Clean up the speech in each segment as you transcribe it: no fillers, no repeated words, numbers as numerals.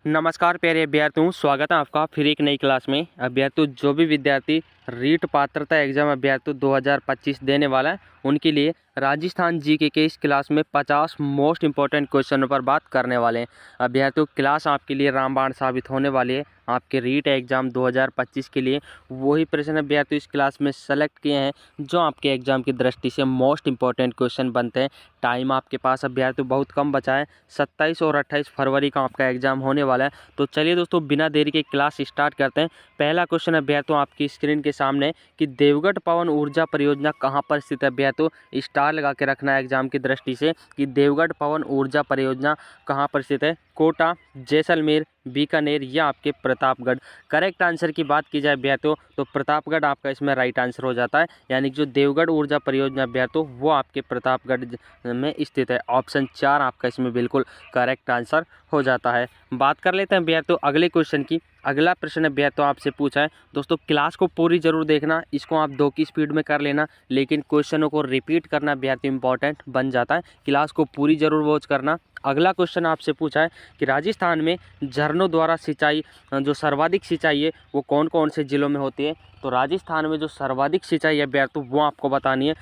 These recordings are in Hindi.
नमस्कार प्यारे अभ्यर्थियों, स्वागत है आपका फिर एक नई क्लास में। अभ्यर्थियों, जो भी विद्यार्थी रीट पात्रता एग्जाम अभ्यर्थियों 2025 देने वाला है उनके लिए राजस्थान जीके के इस क्लास में 50 मोस्ट इंपॉर्टेंट क्वेश्चनों पर बात करने वाले हैं। अभ्यर्थियों, क्लास आपके लिए रामबाण साबित होने वाली है। आपके रीट एग्जाम 2025 के लिए वही प्रश्न अभ्यर्थियों इस क्लास में सेलेक्ट किए हैं जो आपके एग्जाम की दृष्टि से मोस्ट इंपॉर्टेंट क्वेश्चन बनते हैं। टाइम आपके पास अभ्यर्थियों बहुत कम बचा है, 27 और 28 फरवरी का आपका एग्जाम होने वाला है। तो चलिए दोस्तों, बिना देरी के क्लास स्टार्ट करते हैं। पहला क्वेश्चन अभ्यर्थियों आपकी स्क्रीन के सामने कि देवगढ़ पवन ऊर्जा परियोजना कहाँ पर स्थित है। अभ्यर्थियों, स्टार लगा के रखना है एग्जाम की दृष्टि से कि देवगढ़ पवन ऊर्जा परियोजना कहाँ पर स्थित है। कोटा, जैसलमेर, बीकानेर या आपके प्रतापगढ़। करेक्ट आंसर की बात की जाए अभ्यर्थियों तो प्रतापगढ़ आपका इसमें राइट आंसर हो जाता है, यानी कि जो देवगढ़ ऊर्जा परियोजना अभ्यर्थियों वो आपके प्रतापगढ़ में स्थित है। ऑप्शन 4 आपका इसमें बिल्कुल करेक्ट आंसर हो जाता है। बात कर लेते हैं अभ्यर्थियों अगले क्वेश्चन की। अगला प्रश्न अभ्यर्थियों आपसे पूछा है। दोस्तों, क्लास को पूरी जरूर देखना, इसको आप 2 की स्पीड में कर लेना, लेकिन क्वेश्चनों को रिपीट करना अभ्यर्थियों इंपॉर्टेंट बन जाता है। क्लास को पूरी जरूर वॉच करना। अगला क्वेश्चन आपसे पूछा है कि राजस्थान में झरनों द्वारा सिंचाई जो सर्वाधिक सिंचाई है वो कौन कौन से जिलों में होती है। तो राजस्थान में जो सर्वाधिक सिंचाई है अभ्यर्थियों वो आपको बतानी है।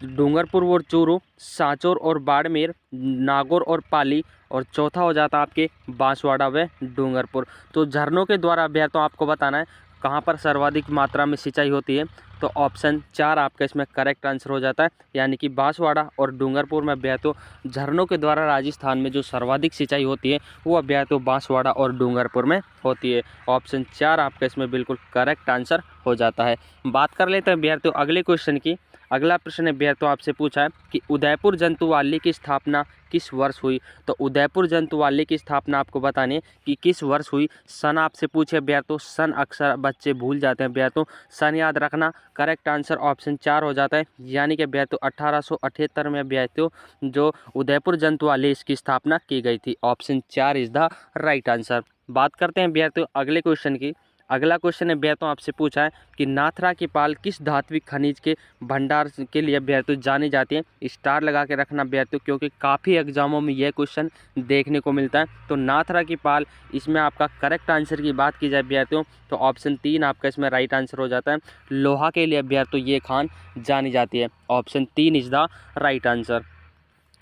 डूंगरपुर और चूरू, सांचौर और बाड़मेर, नागौर और पाली, और चौथा हो जाता है आपके बांसवाड़ा व डूंगरपुर। तो झरनों के द्वारा अभ्यर्थियों आपको बताना है कहाँ पर सर्वाधिक मात्रा में सिंचाई होती है। तो ऑप्शन 4 आपका इसमें करेक्ट आंसर हो जाता है, यानी कि बांसवाड़ा और डूंगरपुर में अभ्यर्थियों झरनों के द्वारा राजस्थान में जो सर्वाधिक सिंचाई होती है वो अभ्यर्थियों बांसवाड़ा और डूंगरपुर में होती है। ऑप्शन 4 आपका इसमें बिल्कुल करेक्ट आंसर हो जाता है। बात कर लेते हैं अभ्यर्थियों अगले क्वेश्चन की। अगला प्रश्न अभ्यर्थियों आपसे पूछा है कि उदयपुर जंतुवाल्य की स्थापना किस वर्ष हुई। तो उदयपुर जंतुवाल्य की स्थापना आपको बतानी है कि किस वर्ष हुई। सन आपसे पूछे अभ्यर्थियों, सन अक्सर बच्चे भूल जाते हैं अभ्यर्थियों, सन याद रखना। करेक्ट आंसर ऑप्शन 4 हो जाता है, यानी कि अभ्यर्थियों 1878 में अभ्यर्थियों जो उदयपुर जंतुवाल्य इसकी स्थापना की गई थी। Option 4 is the right answer. बात करते हैं अभ्यर्थियों अगले क्वेश्चन की। अगला क्वेश्चन अभ्यर्थियों आपसे पूछा है कि नाथरा की पाल किस धात्विक खनिज के भंडार के लिए अभ्यर्थियों जानी जाती है। स्टार लगा के रखना अभ्यर्थियों, क्योंकि काफ़ी एग्जामों में यह क्वेश्चन देखने को मिलता है। तो नाथरा की पाल इसमें आपका करेक्ट आंसर की बात की जाए अभ्यर्थियों तो ऑप्शन 3 आपका इसमें राइट आंसर हो जाता है। लोहा के लिए अभ्यर्थियों ये खान जानी जाती है। Option 3 is the right answer.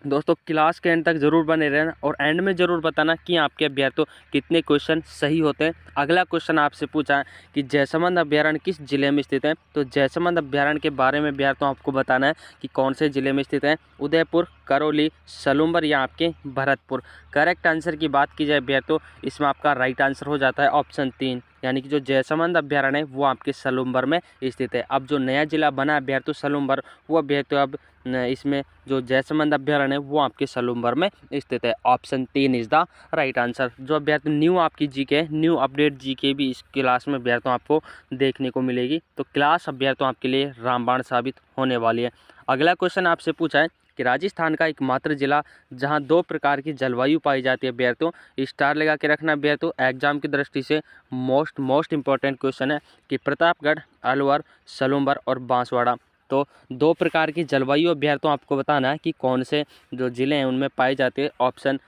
दोस्तों, क्लास के एंड तक जरूर बने रहना और एंड में ज़रूर बताना कि आपके अभ्यर्थियों कितने क्वेश्चन सही होते हैं। अगला क्वेश्चन आपसे पूछा है कि जैसमंद अभ्यारण्य किस जिले में स्थित है। तो जैसमंद अभ्यारण्य के बारे में अभ्यर्थियों आपको बताना है कि कौन से जिले में स्थित है। उदयपुर, करौली, सलूम्बर या आपके भरतपुर। करेक्ट आंसर की बात की जाए अभ्यर्थियों इसमें आपका राइट आंसर हो जाता है ऑप्शन 3, यानी कि जो जैसमंद अभ्यारण्य है वो आपके सलूम्बर में स्थित है। अब जो नया जिला बना अभ्यर्थियों सलूम्बर, वो अभ्यर्थियों अब इसमें जो जैसमंद अभ्यारण्य है वो आपके सलूम्बर में स्थित है। Option 3 is the right answer. जो अभ्यर्थी न्यू आपकी जीके है, न्यू अपडेट जीके भी इस क्लास में अभ्यर्थियों आपको देखने को मिलेगी। तो क्लास अभ्यर्थियों आपके लिए रामबाण साबित होने वाली है। अगला क्वेश्चन आपसे पूछा है कि राजस्थान का एकमात्र जिला जहां 2 प्रकार की जलवायु पाई जाती है अभ्यर्थियों, स्टार लगा के रखना अभ्यर्थियों, एग्जाम की दृष्टि से मोस्ट इंपॉर्टेंट क्वेश्चन है कि प्रतापगढ़, अलवर, सलूम्बर और बांसवाड़ा। तो 2 प्रकार की जलवायु अभ्यर्थियों आपको बताना है कि कौन से जो ज़िले हैं उनमें पाई जाती है। ऑप्शन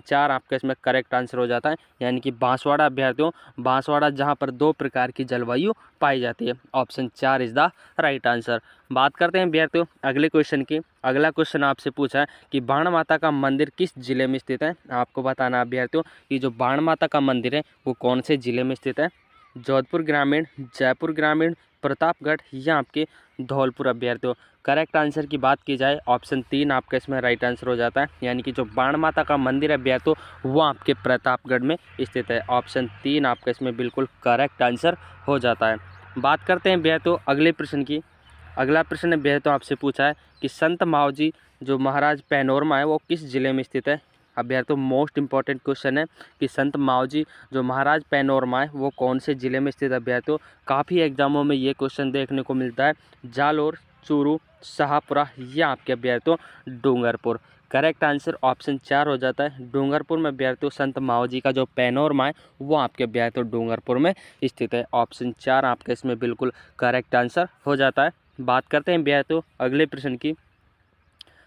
4 आपका इसमें करेक्ट आंसर हो जाता है, यानी कि बांसवाड़ा अभ्यर्थियों, बांसवाड़ा जहां पर 2 प्रकार की जलवायु पाई जाती है। Option 4 is the right answer. बात करते हैं अभ्यर्थियों अगले क्वेश्चन की। अगला क्वेश्चन आपसे पूछा है कि बाण माता का मंदिर किस जिले में स्थित है। आपको बताना अभ्यर्थियों कि जो बाण माता का मंदिर है वो कौन से जिले में स्थित है। जोधपुर ग्रामीण, जयपुर ग्रामीण, प्रतापगढ़ या आपके धौलपुर अभ्यर्थियों। करेक्ट आंसर की बात की जाए ऑप्शन 3 आपका इसमें राइट आंसर हो जाता है, यानी कि जो बाण माता का मंदिर है अभ्यर्थियों वो आपके प्रतापगढ़ में स्थित है। ऑप्शन 3 आपका इसमें बिल्कुल करेक्ट आंसर हो जाता है। बात करते हैं अभ्यर्थियों अगले प्रश्न की। अगला प्रश्न अभ्यर्थियों आपसे पूछा है कि संत मावजी जो महाराज पैनोरमा है वो किस जिले में स्थित है। अभ्यर्थियों मोस्ट इंपॉर्टेंट क्वेश्चन है कि संत मावजी जो महाराज पैनोरमा है वो कौन से जिले में स्थित है अभ्यर्थियों। काफ़ी एग्जामों में ये क्वेश्चन देखने को मिलता है। जालोर, चूरू, शाहपुरा या आपके अभ्यर्थियों डूंगरपुर। करेक्ट आंसर ऑप्शन 4 हो जाता है। डूंगरपुर में अभ्यर्थियों संत मावजी का जो पैनोरमा है वो आपके अभ्यर्थियों डूंगरपुर में स्थित है। ऑप्शन 4 आपका इसमें बिल्कुल करेक्ट आंसर हो जाता है। बात करते हैं अभ्यर्थियों अगले प्रश्न की।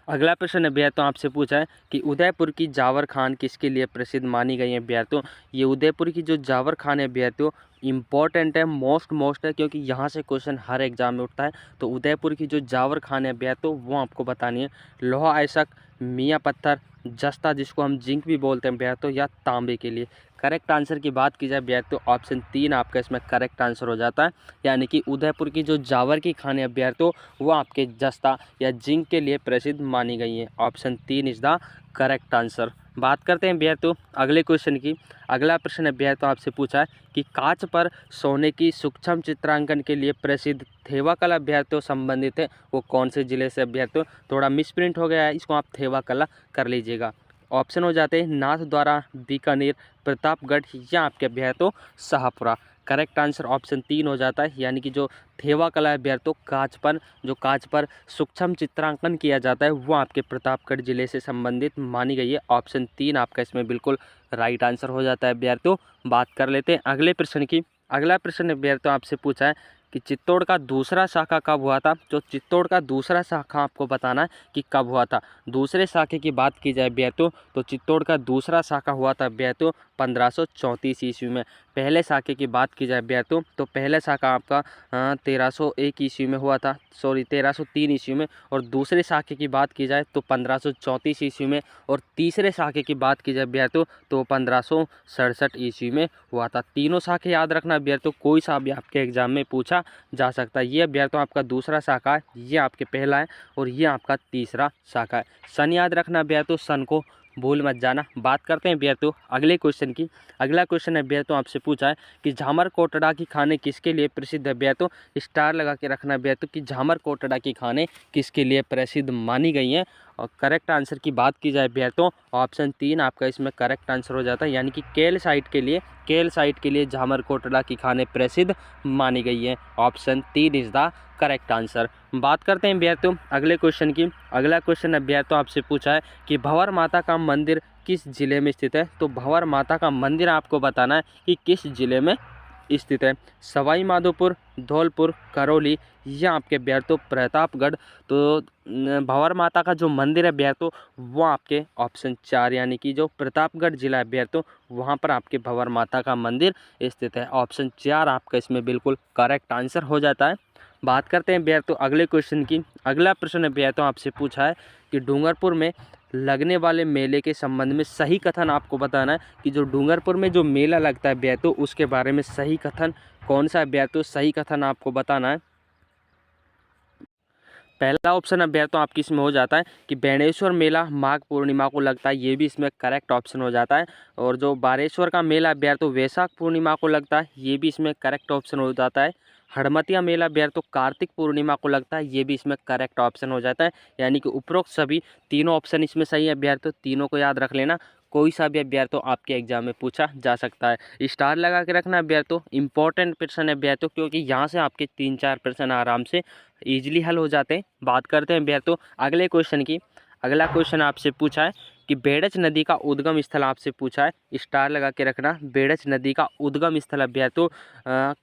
अगला प्रश्न अभ्यर्थियों आपसे पूछा है कि उदयपुर की जावर खान किसके लिए प्रसिद्ध मानी गई है अभ्यर्थियों। ये उदयपुर की जो जावर खान है अभ्यर्थियों इम्पॉर्टेंट है, मोस्ट है, क्योंकि यहाँ से क्वेश्चन हर एग्जाम में उठता है। तो उदयपुर की जो जावर खान है अभ्यर्थियों वो आपको बतानी है। लोहा अयस्क, मियाँ पत्थर, जस्ता जिसको हम जिंक भी बोलते हैं अभ्यर्थियों, या तांबे के लिए। करेक्ट आंसर की बात की जाए अभ्यर्थियों ऑप्शन 3 आपका इसमें करेक्ट आंसर हो जाता है, यानी कि उदयपुर की जो जावर की खान है अभ्यर्थियों वो आपके जस्ता या जिंक के लिए प्रसिद्ध मानी गई है। Option 3 is the correct answer. बात करते हैं अभ्यर्थियों अगले क्वेश्चन की। अगला प्रश्न अभ्यर्थियों आपसे पूछा है कि कांच पर सोने की सूक्ष्म चित्रांकन के लिए प्रसिद्ध थेवा कला अभ्यर्थियों संबंधित है, वो कौन से जिले से अभ्यर्थियों। थोड़ा मिसप्रिंट हो गया है, इसको आप थेवा कला कर लीजिएगा। ऑप्शन हो जाते हैं नाथद्वारा, बीकानेर, प्रतापगढ़ या आपके अभ्यर्थियों शाहपुरा। करेक्ट आंसर ऑप्शन 3 हो जाता है, यानी कि जो थेवा कला अभ्यर्थियों कांच पर सूक्ष्म चित्रांकन किया जाता है वो आपके प्रतापगढ़ जिले से संबंधित मानी गई है। ऑप्शन 3 आपका इसमें बिल्कुल राइट आंसर हो जाता है अभ्यर्थियों। बात कर लेते हैं अगले प्रश्न की। अगला प्रश्न अभ्यर्थियों आपसे पूछा है कि चित्तौड़ का दूसरा शाखा कब हुआ था। जो चित्तौड़ का दूसरा शाखा आपको बताना है कि कब हुआ था। दूसरे शाखे की बात की जाए अभ्यर्थियों तो चित्तौड़ का दूसरा शाखा हुआ था अभ्यर्थियों 1534 ईस्वी में। पहले शाखे की बात की जाए अभ्यर्थियों तो पहले शाखा आपका 1301 ईस्वी में हुआ था, 1303 ईस्वी में। और दूसरे शाखे की बात की जाए तो 1534 ईस्वी में। और तीसरे शाखे की बात की जाए अभ्यर्थियों तो 1567 ईस्वी में हुआ था। तीनों शाखे याद रखना अभ्यर्थियों, कोई सा भी आपके एग्जाम में पूछा जा सकता है। ये अभ्यर्थियों आपका दूसरा शाखा है, ये आपके पहला है और ये आपका तीसरा शाखा है। सन याद रखना अभ्यर्थियों, सन को भूल मत जाना। बात करते हैं अभ्यर्थियों अगले क्वेश्चन की। अगला क्वेश्चन अभ्यर्थियों आपसे पूछा है कि झामर कोटड़ा की खाने किसके लिए प्रसिद्ध है अभ्यर्थियों। स्टार लगा के रखना अभ्यर्थियों कि झामर कोटड़ा की खाने किसके लिए प्रसिद्ध मानी गई हैं। और करेक्ट आंसर की बात की जाए अभ्यर्थियों ऑप्शन 3 आपका इसमें करेक्ट आंसर हो जाता है, यानी कि केल साइट के लिए झामर कोटड़ा की खाने प्रसिद्ध मानी गई है। Option 3 is the correct answer. बात करते हैं अभ्यर्थियों अगले क्वेश्चन की। अगला क्वेश्चन अभ्यर्थियों आपसे पूछा है कि भंवर माता का मंदिर किस जिले में स्थित है। तो भंवर माता का मंदिर आपको बताना है कि किस जिले में स्थित है। सवाई माधोपुर, धौलपुर, करौली या आपके अभ्यर्थियों प्रतापगढ़। तो भंवर माता का जो मंदिर है अभ्यर्थियों वो आपके ऑप्शन 4 यानी कि जो प्रतापगढ़ जिला अभ्यर्थियों वहाँ पर आपके भंवर माता का मंदिर स्थित है। ऑप्शन 4 आपका इसमें बिल्कुल करेक्ट आंसर हो जाता है। बात करते हैं अभ्यर्थियों अगले क्वेश्चन की। अगला प्रश्न अभ्यर्थियों आपसे पूछा है कि डूंगरपुर में लगने वाले मेले के संबंध में सही कथन आपको बताना है कि जो डूंगरपुर में जो मेला लगता है अभ्यर्थियों उसके बारे में सही कथन कौन सा अभ्यर्थियों, सही कथन आपको बताना है। पहला ऑप्शन अभ्यर्थियों आपकी इसमें हो जाता है कि बेणेश्वर मेला माघ पूर्णिमा को लगता है, ये भी इसमें करेक्ट ऑप्शन हो जाता है। और जो बारेश्वर का मेला अभ्यर्थियों वैशाख पूर्णिमा को लगता है, ये भी इसमें करेक्ट ऑप्शन हो जाता है। हड़मतिया मेला अभ्यर्थियों कार्तिक पूर्णिमा को लगता है, ये भी इसमें करेक्ट ऑप्शन हो जाता है। यानी कि उपरोक्त सभी तीनों ऑप्शन इसमें सही है अभ्यर्थियों, तीनों को याद रख लेना। कोई सा भी अभ्यर्थियों आपके एग्जाम में पूछा जा सकता है। स्टार लगा के रखना अभ्यर्थियों, इंपॉर्टेंट प्रश्न है अभ्यर्थियों, क्योंकि यहाँ से आपके 3-4 प्रश्न आराम से ईजिली हल हो जाते हैं। बात करते हैं अभ्यर्थियों अगले क्वेश्चन की। अगला क्वेश्चन आपसे पूछा है कि बेड़च नदी का उद्गम स्थल आपसे पूछा है, स्टार लगा के रखना। बेड़च नदी का उद्गम स्थल अभ्यर्थियों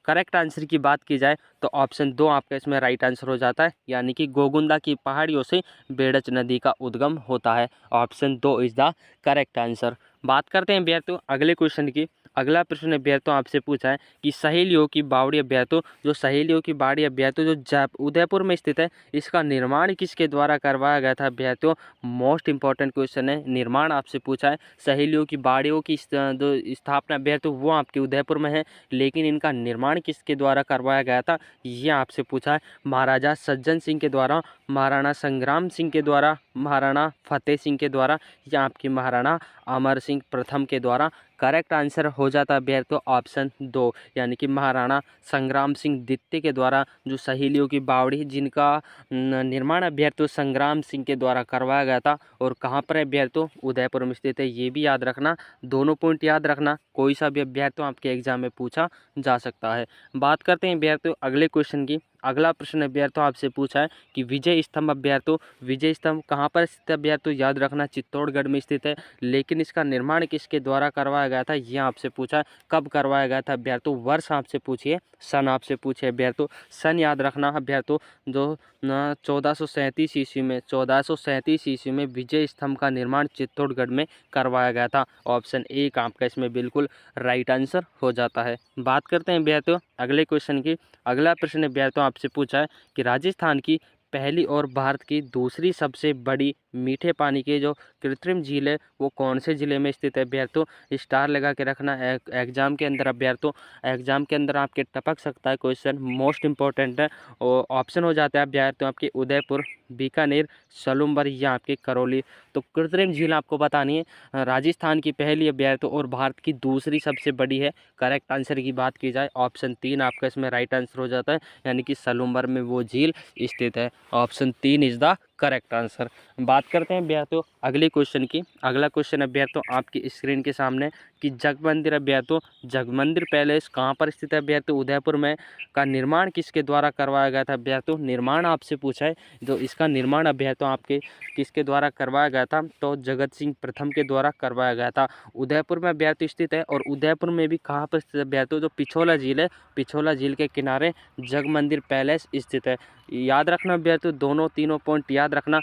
करेक्ट आंसर की बात की जाए तो ऑप्शन 2 आपका इसमें राइट आंसर हो जाता है, यानी कि गोगुंदा की पहाड़ियों से बेड़च नदी का उद्गम होता है। Option 2 is the correct answer. बात करते हैं अभ्यर्थियों अगले क्वेश्चन की। अगला प्रश्न अभ्यर्थियों आपसे पूछा है कि सहेलियों की बावड़ी अभ्यर्थियों, जो सहेलियों की बावड़ी अभ्यर्थियों जो उदयपुर में स्थित है, इसका निर्माण किसके द्वारा करवाया गया था अभ्यर्थियों। मोस्ट इंपॉर्टेंट क्वेश्चन है, निर्माण आपसे पूछा है। सहेलियों की बावड़ियों की जो स्थापना अभ्यर्थियों वो आपके उदयपुर में है, लेकिन इनका निर्माण किसके द्वारा करवाया गया था ये आपसे पूछा है। महाराजा सज्जन सिंह के द्वारा, महाराणा संग्राम सिंह के द्वारा, महाराणा फतेह सिंह के द्वारा या आपकी महाराणा अमर सिंह प्रथम के द्वारा। करेक्ट आंसर हो जाता है अभ्यर्थियों ऑप्शन 2, यानी कि महाराणा संग्राम सिंह द्वितीय के द्वारा जो सहेलियों की बावड़ी जिनका निर्माण अभ्यर्थियों संग्राम सिंह के द्वारा करवाया गया था। और कहाँ पर अभ्यर्थियों उदयपुर में स्थित है, ये भी याद रखना। दोनों पॉइंट याद रखना, कोई सा भी अभ्यर्थियों आपके एग्जाम में पूछा जा सकता है। बात करते हैं अभ्यर्थियों अगले क्वेश्चन की। अगला प्रश्न अभ्यर्थियों आपसे पूछा है कि विजय स्तंभ अभ्यर्थियों, विजय स्तंभ कहाँ पर स्थित है अभ्यर्थियों, याद रखना चित्तौड़गढ़ में स्थित है, लेकिन इसका निर्माण किसके द्वारा करवाया गया था ये आपसे पूछा है। कब करवाया गया था अभ्यर्थियों, वर्ष आपसे पूछिए, सन आपसे पूछे अभ्यर्थियों। सन याद रखना अभ्यर्थियों, जो 1437 ईस्वी में 1437 ईस्वी में विजय स्तंभ का निर्माण चित्तौड़गढ़ में करवाया गया था। ऑप्शन ए आपका इसमें बिल्कुल राइट आंसर हो जाता है। बात करते हैं अभ्यर्थियों अगले क्वेश्चन की। अगला प्रश्न अभ्यर्थियों आपसे पूछा है कि राजस्थान की पहली और भारत की दूसरी सबसे बड़ी मीठे पानी की जो कृत्रिम झील है वो कौन से ज़िले में स्थित है अभ्यर्थियों। स्टार लगा के रखना एग्जाम के अंदर अभ्यर्थियों, एग्जाम के अंदर आपके टपक सकता है क्वेश्चन, मोस्ट इंपॉर्टेंट है। और ऑप्शन हो जाता है अभ्यर्थियों आपके उदयपुर, बीकानेर, सलूम्बर या आपके करौली। तो कृत्रिम झील आपको बतानी है राजस्थान की पहली अभ्यर्थियों और भारत की दूसरी सबसे बड़ी है। करेक्ट आंसर की बात की जाए ऑप्शन 3 आपका इसमें राइट आंसर हो जाता है, यानी कि सलूम्बर में वो झील स्थित है। Option 3 is the correct answer. बात करते हैं अभ्यर्थियों अगले क्वेश्चन की। अगला क्वेश्चन अभ्यर्थियों आपकी स्क्रीन के सामने कि जगमंदिर अभ्यर्थियों, जगमंदिर पैलेस कहाँ पर स्थित है अभ्यर्थियों, उदयपुर में। का निर्माण किसके द्वारा करवाया गया था अभ्यर्थियों, निर्माण आपसे पूछा है। जो इसका निर्माण अभ्यर्थियों आपके किसके द्वारा करवाया गया था, तो जगत सिंह प्रथम के द्वारा करवाया गया था। उदयपुर में अभ्यर्थियों स्थित है। और उदयपुर में भी कहाँ पर स्थित है अभ्यर्थियों, जो पिछोला झील है, पिछोला झील के किनारे जगमंदिर पैलेस स्थित है। याद रखना अभ्यर्थियों, दोनों तीनों पॉइंट याद रखना।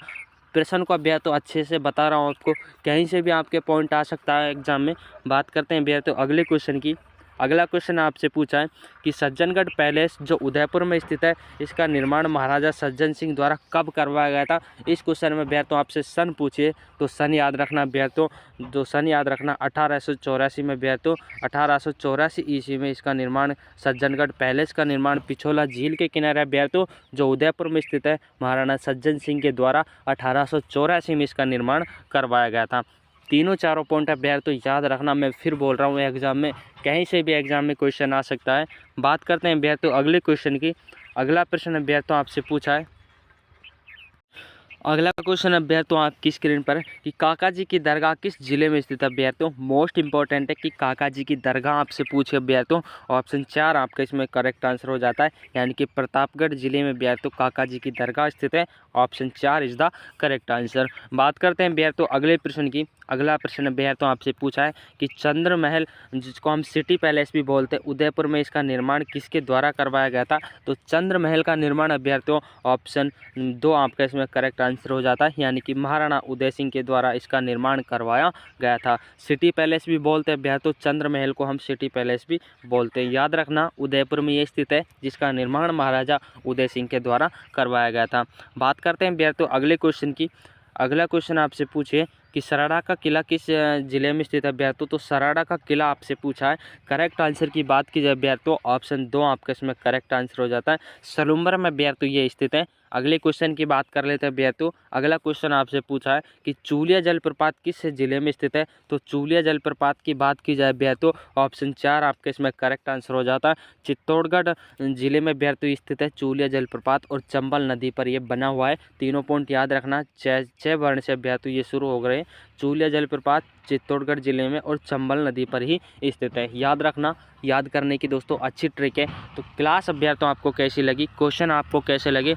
प्रश्न को अभ्यर्थियों अच्छे से बता रहा हूँ आपको, कहीं से भी आपके पॉइंट आ सकता है एग्जाम में। बात करते हैं अभ्यर्थियों अगले क्वेश्चन की। अगला क्वेश्चन आपसे पूछा है कि सज्जनगढ़ पैलेस जो उदयपुर में स्थित है, इसका निर्माण महाराजा सज्जन सिंह द्वारा कब करवाया गया था। इस क्वेश्चन में अभ्यर्थियों आपसे सन पूछिए तो सन याद रखना अभ्यर्थियों, जो सन याद रखना 1884 में अभ्यर्थियों, 1884 ईस्वी में इसका निर्माण सज्जनगढ़ पैलेस का निर्माण पिछोला झील के किनारे अभ्यर्थियों जो उदयपुर में स्थित है, महाराणा सज्जन सिंह के द्वारा 1884 में इसका निर्माण करवाया गया था। तीनों चारों पॉइंट अभ्यर्थियों याद रखना, मैं फिर बोल रहा हूँ एग्जाम में कहीं से भी एग्जाम में क्वेश्चन आ सकता है। बात करते हैं अभ्यर्थियों अगले क्वेश्चन की। अगला प्रश्न अभ्यर्थियों आपसे पूछा है, अगला क्वेश्चन अभ्यर्थियों आपकी स्क्रीन पर कि काका जी की दरगाह किस जिले में स्थित है अभ्यर्थियों। मोस्ट इंपॉर्टेंट है कि काका जी की दरगाह आपसे पूछे अभ्यर्थियों। ऑप्शन 4 आपका इसमें करेक्ट आंसर हो जाता है, यानी कि प्रतापगढ़ जिले में अभ्यर्थियों काका जी की दरगाह स्थित है। Option 4 is the correct answer. बात करते हैं अभ्यर्थियों अगले प्रश्न की। अगला प्रश्न अभ्यर्थियों आपसे पूछा है कि चंद्र महल जिसको हम सिटी पैलेस भी बोलते हैं, उदयपुर में इसका निर्माण किसके द्वारा करवाया गया था। तो चंद्र महल का निर्माण अभ्यर्थियों ऑप्शन 2 आपका इसमें करेक्ट आंसर हो जाता है, यानी कि महाराणा उदय सिंह के द्वारा इसका निर्माण करवाया गया था। सिटी पैलेस भी बोलते हैं अभ्यर्थियों, चंद्र महल को हम सिटी पैलेस भी बोलते हैं। याद रखना उदयपुर में ये स्थित है, जिसका निर्माण महाराजा उदय सिंह के द्वारा करवाया गया था। बात करते हैं अभ्यर्थियों अगले क्वेश्चन की। अगला क्वेश्चन आपसे पूछे कि सराड़ा का किला किस जिले में स्थित है अभ्यर्थियों। तो सराड़ा का किला आपसे पूछा है। करेक्ट आंसर की बात की जाए अभ्यर्थियों, ऑप्शन 2 आपका इसमें करेक्ट आंसर हो जाता है। सलूम्बर में अभ्यर्थियों ये स्थित है। अगले क्वेश्चन की बात कर लेते हैं अभ्यर्थियों। अगला क्वेश्चन आपसे पूछा है कि चूलिया जलप्रपात किस जिले में स्थित है। तो चूलिया जलप्रपात की बात की जाए अभ्यर्थियों, ऑप्शन 4 आपके इसमें करेक्ट आंसर हो जाता है। चित्तौड़गढ़ जिले में अभ्यर्थियों स्थित है चूलिया जलप्रपात, और चंबल नदी पर यह बना हुआ है। तीनों पॉइंट याद रखना, 6 वर्ण से अभ्यर्थियों ये शुरू हो गए। चूलिया जलप्रपात चित्तौड़गढ़ जिले में और चंबल नदी पर ही स्थित है। याद रखना, याद करने की दोस्तों अच्छी ट्रिक है। तो क्लास अभ्यर्थियों आपको कैसी लगी, क्वेश्चन आपको कैसे लगे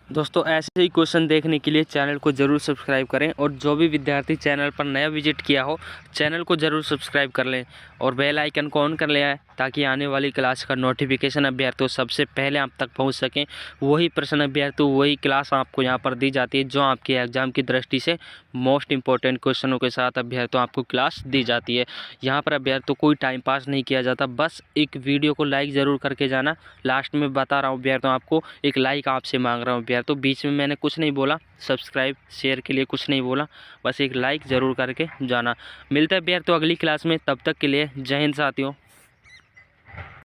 दोस्तों, ऐसे ही क्वेश्चन देखने के लिए चैनल को जरूर सब्सक्राइब करें। और जो भी विद्यार्थी चैनल पर नया विजिट किया हो, चैनल को जरूर सब्सक्राइब कर लें और बेल आइकन को ऑन कर ले आए, ताकि आने वाली क्लास का नोटिफिकेशन अभ्यर्थियों सबसे पहले आप तक पहुंच सकें। वही प्रश्न अभ्यर्थियों, वही क्लास आपको यहां पर दी जाती है जो आपके एग्जाम की दृष्टि से मोस्ट इंपॉर्टेंट क्वेश्चनों के साथ अभ्यर्थियों आपको क्लास दी जाती है। यहाँ पर अभ्यर्थियों कोई टाइम पास नहीं किया जाता, बस एक वीडियो को लाइक ज़रूर करके जाना। लास्ट में बता रहा हूँ अभ्यर्थियों, आपको एक लाइक आपसे मांग रहा हूँ अभ्यर्थियों। बीच में मैंने कुछ नहीं बोला, सब्सक्राइब शेयर के लिए कुछ नहीं बोला, बस एक लाइक ज़रूर करके जाना। मिलते हैं अभ्यर्थियों अगली क्लास में, तब तक के लिए जय हिंद साथियों।